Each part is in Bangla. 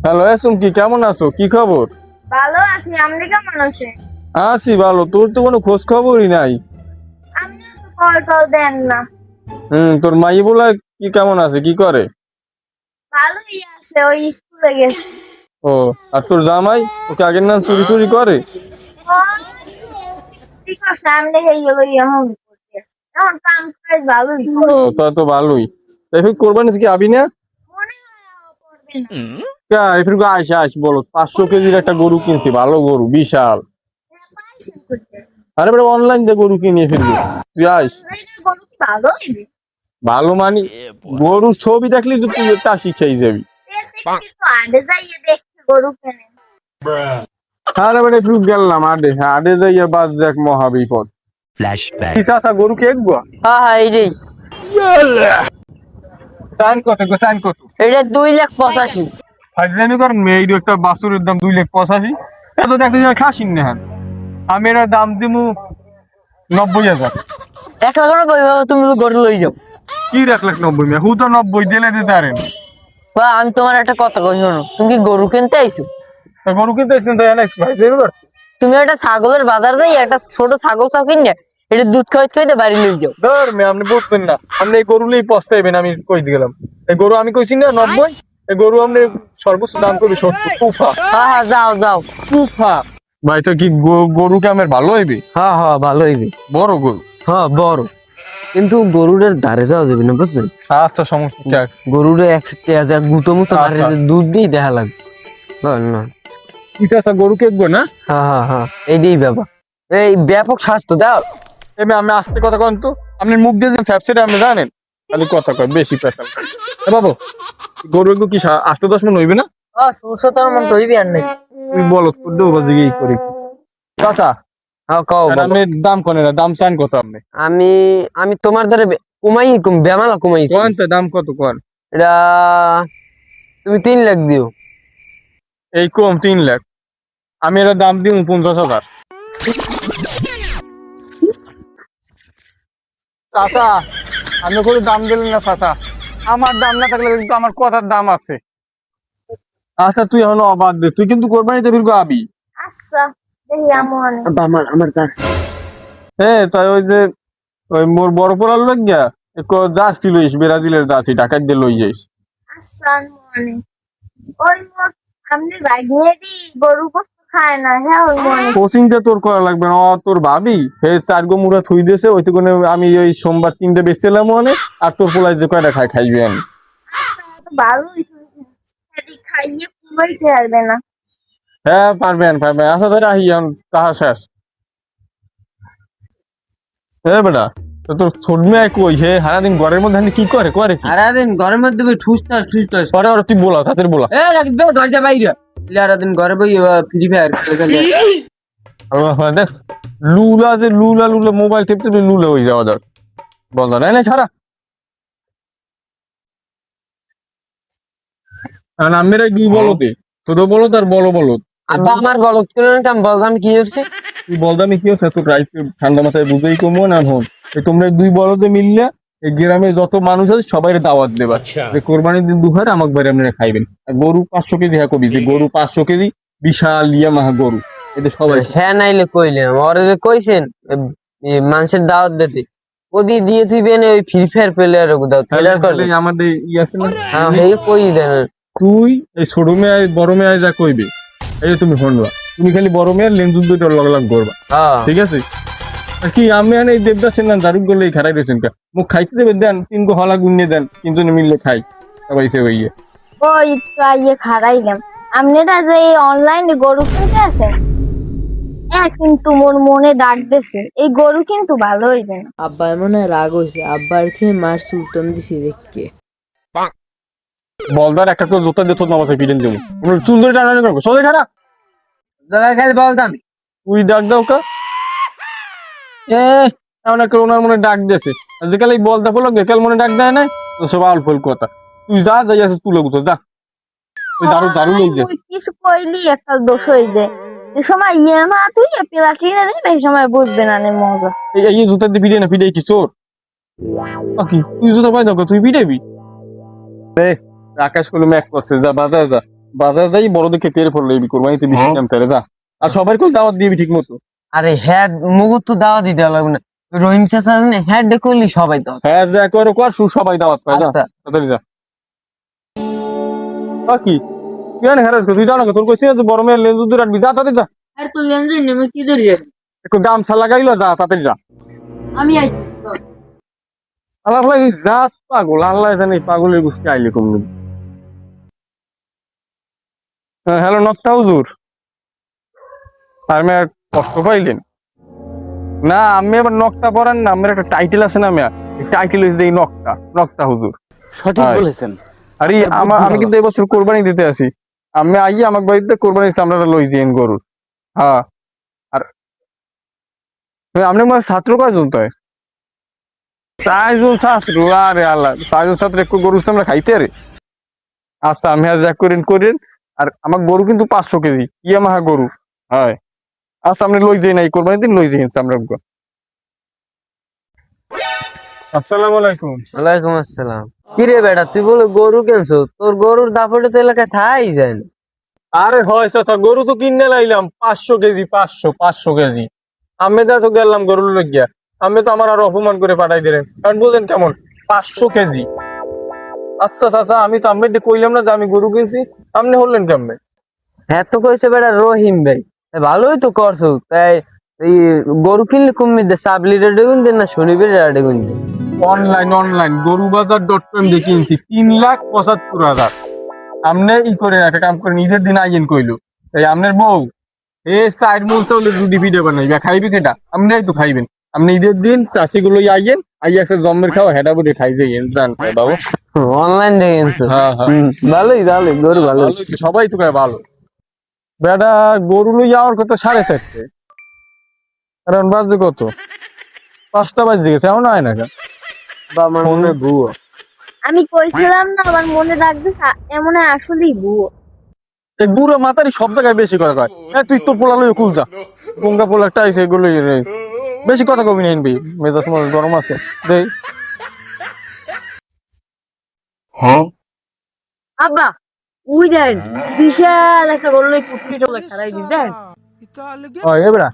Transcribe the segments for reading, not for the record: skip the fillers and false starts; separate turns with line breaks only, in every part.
হ্যালো কি কেমন আছো? কি খবর?
ভালো আছি। আপনি কেমন আছেন?
আছি ভালো। তোর তো কোনো খোঁজ খবরই নাই।
আপনি তো কল টল দেন না।
তোর মাই বলা কি কেমন আছে, কি করে?
ভালোই আছে, ওই স্কুলে গেছে।
ও, আর তোর জামাই ওকে আগের নাম চুরি টুরি করে?
ও ঠিক আছে, আমি দেখে গেলো এখন করতে এখন কাম কাজ ভালোই
ও, তা তো ভালোই। এফির কোরবানি কি আবি না?
মনে হয় ও করবে না।
এফির আইস বলো, 500 কেজির একটা গরু কিনছি, ভালো গরু, বিশাল।
পাইছেন করতে
আরে বেটা, অনলাইন যে গরু কিনিয়ে ফিরবি, তুই আইস।
অনলাইনে গরু কি ভালো হইবে?
ভালো মানি, গরুর ছবি দেখলি তো তুই তা শিখেই যাবি।
এর থেকে একটু আডে যাইয়ে দেখতে গরু কেনেন।
আরে বেটা, একটু গেলাম আডে, আডে যাইয়া বাদ যাক মহাবিপদ।
Flashback.
কি চাচা, গরু কে একবো?
হ্যাঁ হ্যাঁ এইটাই।
চান কত গো, চান কত?
এটা 2,85,000।
ফাজলামি করেন মেয়ে, এই একটা বাছুরের দাম 2,85,000। এত দেখতে খাসিন না হ্যাঁ। আমি এটার দাম দিমু 90,000।
1,00,000 বইবা তুমি তো গরু লই যাও।
কি 1,90,000 মেয়ে, হু তো 90 দিলে দিতে পারেন।
বা আমি তোমার একটা কথা কই শোনো, তুমি কি গরু কিনতে আইছো?
তা গরু কিনতে এসেছেন তো এনে ফাজলামি কর।
তুমি একটা ছাগলের বাজার যাই একটা ছোট ছাগল চাও কিনে এটা দুধ খাইতে খাইতে বাড়ি লই যাও।
ধর মেয়ে, আপনি বুঝবেন না, আপনি এই গরু লিয়ে পস্তাইবেন, আমি কই দিয়ে গেলাম। এই গরু আমি কইছি না 90, এই গরু আপনি সর্বোচ্চ দাম করবে 70। কুফা
হ্যাঁ হ্যাঁ যাও যাও।
কুফা। ভাই তো কি গরু কি আমার ভালো হইবে?
হ্যাঁ হ্যাঁ ভালো হইবে।
বড় গরু?
হ্যাঁ বড়, কিন্তু গরুরের ধারে যাওয়া যাবে না বুঝছেন।
আচ্ছা, সমস্যা।
গরুরে একসাথে আছে গুতো মুতো
আচ্ছা।
দুধ দিয়ে দেখা লাগবে, বুঝলেন না?
কি চাচা, গরু কেকবো না?
হ্যাঁ হ্যাঁ হ্যাঁ এইটাই ব্যাপার, এই ব্যাপক স্বাস্থ্য দাও।
এমনি আমি আস্তে কথা কন তো, আপনি মুখ দিয়ে যে ফ্যাপসেটা আপনি জানেন, খালি কথা কয়, বেশি পেশাল। বাবু, গরু একটু কি 8-10 মন হইবে না?
হ্যাঁ 17 মন তো হইবে আর নাই।
তুই বলো করতেও বাজে এই করি চাচা।
হ্যাঁ কও
আর
বাবা।
আপনি দাম কনে না, দাম চান কত আপনি?
আমি আমি তোমার দ্বারা বেমালা কমাই
কোন তো দাম কত কোন?
এটা তুমি 3 লাখ দিও।
এই কম 3 লাখ? আমি এর দাম দিব 50,000। চাচা, আপনি কোনো দাম দিলেন না চাচা। আমার দাম না থাকলে কিন্তু আমার কথার দাম আছে। আচ্ছা তুই এখন অবাদ দে, তুই কিন্তু কোরবানিতে ফিরবো আবি।
আচ্ছা দেখি আমন
আমার আমার যাচ্ছে।
হ্যাঁ, তাই ওই যে ওই মোর বড় পড়ার লোক গিয়া একটু জার্সি লইস, ব্রাজিলের জার্সি, ঢাকায় দিয়ে লই যাইস।
আচ্ছা মনে ওই মোট আপনি বাইক গরু গোস্ত খায় না হ্যাঁ ওই মনে
কোচিংটা তোর করা লাগবে না, তোর ভাবি হে 4 গো মুড়া থুই দিয়েছে, ওই তো আমি ওই সোমবার 3টে বেচছিলাম মনে। আর তোর পোলাই যে কয়টা খাইবি আমি।
আচ্ছা তো ভালোই খাইয়ে কুমাইতে পারবে না।
হ্যাঁ পারবেন পারবেন, আচ্ছা ধরে আহি তাহা শেষ। হ্যাঁ বেটা, তো তোর ছোট মেয়ে কই হে সারাদিন ঘরের মধ্যে কি করে করে কি?
সারাদিন ঘরের মধ্যে বই ঠুসতাস ঠুসতাস।
পরে ওরা তুই বলা, তাদের বলা।
এ রাখবে দরজা বাইরে। সারাদিন ঘরে বই ফ্রি ফায়ার
দেখ, লুলা যে লুলা লুলা মোবাইল টিপতে লুলা হয়ে যাওয়া যাক। বল না না ছাড়া। আর আমেরা কি বলো তে, ছোট বলো তার বড় বলো।
আব্বা আমার বলত করে আমি বললাম কি হচ্ছে।
তুই বলদামি কি হচ্ছে, তোর রাইট ঠান্ডা মাথায় বুঝেই কমো না হন। তোমরা দুই বলদে মিললে এই গ্রামে যত মানুষ আছে সবাই দাওয়াত দেবা যে কোরবানির দিন দুহারে আমাকে বাইরে আপনারা খাইবেন। আর গরু 500 কেজি, হ্যাঁ কবি যে গরু 500 কেজি, বিশাল মাহা গরু, এদের সবাই।
হ্যাঁ নাইলে কইলে ওরা যে কইছেন মানুষের দাওয়াত দিতে ওদি দিয়ে থিবেন ওই ফ্রি ফায়ার প্লেয়ার দাও ট্রেলার করলে
আমাদের ই আছে না।
হ্যাঁ হেই কই দেন।
তুই এই ছোট মেয়ে বড় মেয়ে যা কইবে, এই যে তুমি হনবা, তুমি খালি বড় মেয়ের লেন্স দুটো লগ লগ করবা,
হ্যাঁ
ঠিক আছে? আর কি আমি এই দেবদাসের নাম দারুক গলে খারাই রয়েছেন কা, মুখ খাইতে দেবেন, দেন 3 গো হলা গুনিয়ে দেন, 3জনে মিললে খাই সবাই সে হইয়ে।
ওই একটু আইয়ে খারাইলাম। আপনারা যে অনলাইনে গরু কিনতে আছেন, কিন্তু মোর মনে ডাক দিছে এই গরু কিন্তু ভালো হইবে না।
আব্বা মনে হয় রাগ হইছে, আব্বার থেকে মার সুলতান দিছি দেখকে।
বলদার একটা করে জোতা দিয়ে তোর নামাজে পিলেন দেবো, চুল ধরে টানানি করবো, সোজা খারাপ।
খালি বলতাম
তুই ডাক দাও কা, এমন একটা ওনার মনে ডাক দিয়েছে, যে কাল এই বলদা ফলো কাল মনে ডাক দেয় না, তো সব আলফল কথা। তুই যা যাই আছে তুলে গুতো যা, ওই ঝাড়ু ঝাড়ু লই যা।
তুই কিছু কইলি একটা দোষ হয়ে যায়, যে সময় মা তুই প্লাটিনে দেন এই সময় বুঝবে না নে মজা।
এই জুতা দিয়ে পিড়ে না, পিড়ে কি চোর? তুই জুতা পাই দাও, তুই পিড়েবি? আকাশ করলো ম্যাক করছে, যা বাজার যা, বাজার যাই বড় দেখে তেরে পড়লো এই কোরবানিতে বেশি দাম তাহলে যা। আর সবার কোল দাওয়াত দিবি ঠিক মতো।
আরে হ্যাঁ মুগুর তো দাওয়া দিতে লাগবে না, রহিম চাচা হ্যাঁ করলি সবাই দাও।
হ্যাঁ যা করে কর সবাই দাওয়াত পায় যা
আচ্ছা
তাড়াতাড়ি যা। কি তুই এনে হ্যারাস করছিস, তুই জানো তোর কইছিস না যে বড় মেয়ের লেন্স দূর রাখবি, যা তাড়াতাড়ি যা।
আর তো লেনজই নেমে কি ধরি
একটু গামছা লাগাইলো, যা তাড়াতাড়ি যা।
আমি আই
আল্লাহ লাগে যা পাগল, আল্লাহ জানে পাগলের গুষ্টি আইলে কমবে। হ্যালো নক্তা হুজুর, আর মেয়ে কষ্ট পাইলেন না? আমি আবার নক্তা পড়েন না, আমার একটা টাইটেল আছে না, মেয়া টাইটেল হচ্ছে এই নক্তা, নক্তা হুজুর।
সঠিক
হাই।
বলেছেন।
আরে আমি কিন্তু এবছর কোরবানি দিতে আসি, আমি আইয়া আমার বাড়িতে কোরবানি চামড়াটা লই দিন গরুর। হ্যাঁ আর আপনি আমার ছাত্র কয়জন তাই? 4 জন ছাত্র, আরে আল্লাহ 4 জন ছাত্র একটু গরুর চামড়া খাইতে রে। আচ্ছা আমি আজ এক করেন আর আমার গরু কিন্তু 500 কেজি ইয়ামাহা গরু। হয় আচ্ছা আপনি লই যাই নাই কোরবানি দিন লই যাই চামড়া। আসসালামু আলাইকুম।
ওয়ালাইকুম আসসালাম। কি রে বেটা তুই বলে গরু কিনছো, তোর গরুর দাপটে তো এলাকায় থাই যায় না।
আরে হয় চাচা, গরু তো কিনে লাইলাম 500 কেজি, 500 কেজি। আমি তো গেলাম গরুর লাগিয়া, আমি তো আমার আর অপমান করে পাঠাই দিলেন, কারণ বুঝলেন কেমন 500 কেজি। আচ্ছা চাচা আমি তো আমি কইলাম না যে আমি গরু কিনছি, আপনি হলেন কেমনে?
হ্যাঁ তো কইছে বেটা রহিম ভাই, ভালোই তো করছো। তাই এই গরু কিনলে কমে দে, সাবলি রেডে গুন দেন না শনিবার রেডে গুন দেন।
অনলাইন গরুবাজার.com দিয়ে কিনছি 3,75,000। আমনে ই করে একটা কাম করে নিজের দিন আইয়েন কইলো এই আমনের বউ এ সাইড মন চাউলে রুটি ভিডিও বানাইবা, খাইবি কেটা? আমরাই তো খাইবেন। আপনি ঈদের দিন চাষি গুলো আইয়েন, আইয়া একটা জম্মের খাওয়া হেডা বুটে খাই যাইয়েন, জান বাবু।
অনলাইন দিয়ে কিনছো?
হ্যাঁ হ্যাঁ
ভালোই ভালোই, গরু ভালো।
ভালোই তো, সবাই তো কয় ভালো। বেটা গরু লই যাওয়ার কত 4:30, কারণ বাজে কত 5টা বাজে গেছে, এখন আয় না ফোনে ভুয়ো।
আমি কইছিলাম না আমার মনে রাখবে, এমন আসলেই ভুয়ো।
এই বুড়ো মাতারি সব জায়গায় বেশি কথা কয়। তুই তোর পোলা লই কুল যা, গঙ্গা পোলা একটা আইছে এগুলো বেশি কথা কবি না, এনবি মেজাজ মন গরম আছে দেই।
আব্বা উই দেন বিশাল একটা গরু লই কুটকি টোলা খারাই দি দেন।
এ বেড়া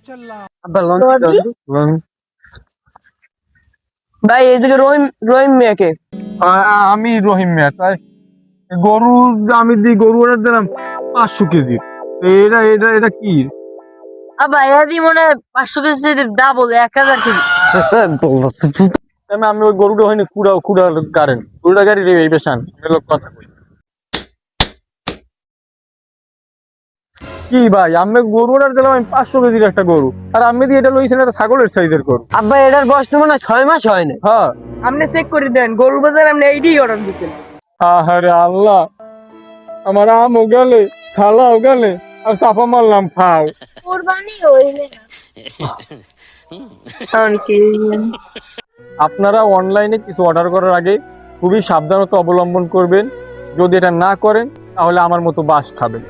আব্বা
ভাই এই যে রহিম রহিম মিয়াকে
আমি রহিম মিয়া, তাই গরু আমি দিই, গরু অর্ডার দিলাম 500 কেজি। এটা এটা এটা কি?
আব্বা এরা দি মনে হয় 500 কেজি ডাবল 1000 কেজি।
আমি ওই গরুটা হয়নি কুড়া গাড়েন গরুটা গাড়ি রে এই পেশান লোক কথা কই। কি ভাই আমি গরু অর্ডার দিলাম, আমি 500 কেজির একটা গরু, আর আমি দিয়ে এটা লইছেন একটা ছাগলের সাইজের গরু।
আব্বা এটার বয়স তো মনে হয় 6 মাস হয় না।
হ্যাঁ
আপনি চেক করে দেন গরুর বাজার আপনি এইটাই অর্ডার দিয়েছেন।
আরে আল্লাহ, আমার আমও গেলে ছালাও গেলে আর চাপা মারলাম ফাও।
কোরবানি হইলে না।
আপনারা অনলাইনে কিছু অর্ডার করার আগে খুবই সাবধানতা অবলম্বন করবেন, যদি এটা না করেন তাহলে আমার মতো বাস খাবেন।